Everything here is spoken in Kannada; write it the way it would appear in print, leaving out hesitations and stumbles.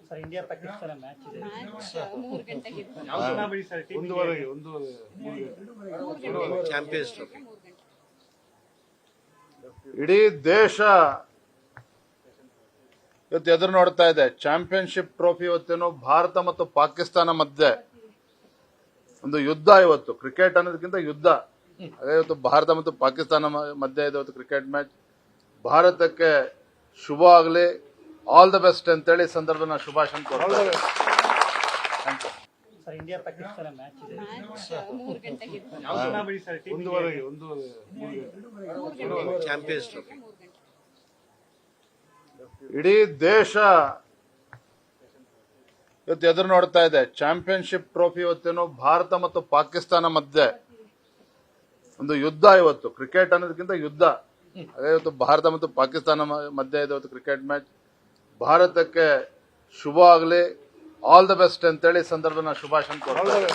ಸರ್ ಇಂಡಿಯಾ ಪಾಕಿಸ್ತಾನ ಮ್ಯಾಚ್ ಇದೆ. ಮ್ಯಾಚ್ 3 ಗಂಟೆಗೆ ಇದೆ. ಯಾವ tournament sir? Team champions trophy. 3 ಗಂಟೆ. ಇಡೀ ದೇಶ ಇವತ್ತು ಎದುರು ನೋಡ್ತಾ ಇದೆ. ಚಾಂಪಿಯನ್ಶಿಪ್ ಟ್ರೋಫಿ ಇವತ್ತೇನು ಭಾರತ ಮತ್ತು ಪಾಕಿಸ್ತಾನ ಮಧ್ಯೆ ಒಂದು ಯುದ್ಧ. ಇವತ್ತು ಕ್ರಿಕೆಟ್ ಅನ್ನೋದಕ್ಕಿಂತ ಯುದ್ಧ. ಅದೇ ಇವತ್ತು ಭಾರತ ಮತ್ತು ಪಾಕಿಸ್ತಾನ ಮಧ್ಯೆ ಇದೆ ಇವತ್ತು ಕ್ರಿಕೆಟ್ ಮ್ಯಾಚ್. ಭಾರತಕ್ಕೆ ಶುಭ ಆಗಲಿ, ಆಲ್ ದ ಬೆಸ್ಟ್ ಅಂತೇಳಿ ಸಂದರ್ಭ ನಾನು ಶುಭಾಶಯ ಕೊಡ್ತೀನಿ. ಸರ್ ಇಂಡಿಯಾ ಪಾಕಿಸ್ತಾನ ಮ್ಯಾಚ್ ಇದೆ. ಮ್ಯಾಚ್ 3 ಗಂಟೆಗೆ ಇದೆ. ಯಾವ tournament sir? Team champions trophy. 3 ಗಂಟೆ. ಇಡೀ ದೇಶ ಇವತ್ತು ಎದುರು ನೋಡ್ತಾ ಇದೆ. ಚಾಂಪಿಯನ್ಶಿಪ್ ಟ್ರೋಫಿ ಇವತ್ತೇನು ಭಾರತ ಮತ್ತು ಪಾಕಿಸ್ತಾನ ಮಧ್ಯೆ ಒಂದು ಯುದ್ಧ. ಇವತ್ತು ಕ್ರಿಕೆಟ್ ಅನ್ನೋದಕ್ಕಿಂತ ಯುದ್ಧ. ಅದೇ ಇವತ್ತು ಭಾರತ ಮತ್ತು ಪಾಕಿಸ್ತಾನ ಮಧ್ಯೆ ಇದೆ ಇವತ್ತು ಕ್ರಿಕೆಟ್ ಮ್ಯಾಚ್. ಭಾರತಕ್ಕೆ ಶುಭ ಆಗಲಿ, ಆಲ್ ದ ಬೆಸ್ಟ್ ಅಂತೇಳಿ ಸಂದರ್ಭ ನಾನು ಶುಭಾಶಯ ಕೊಡ್ತೀನಿ.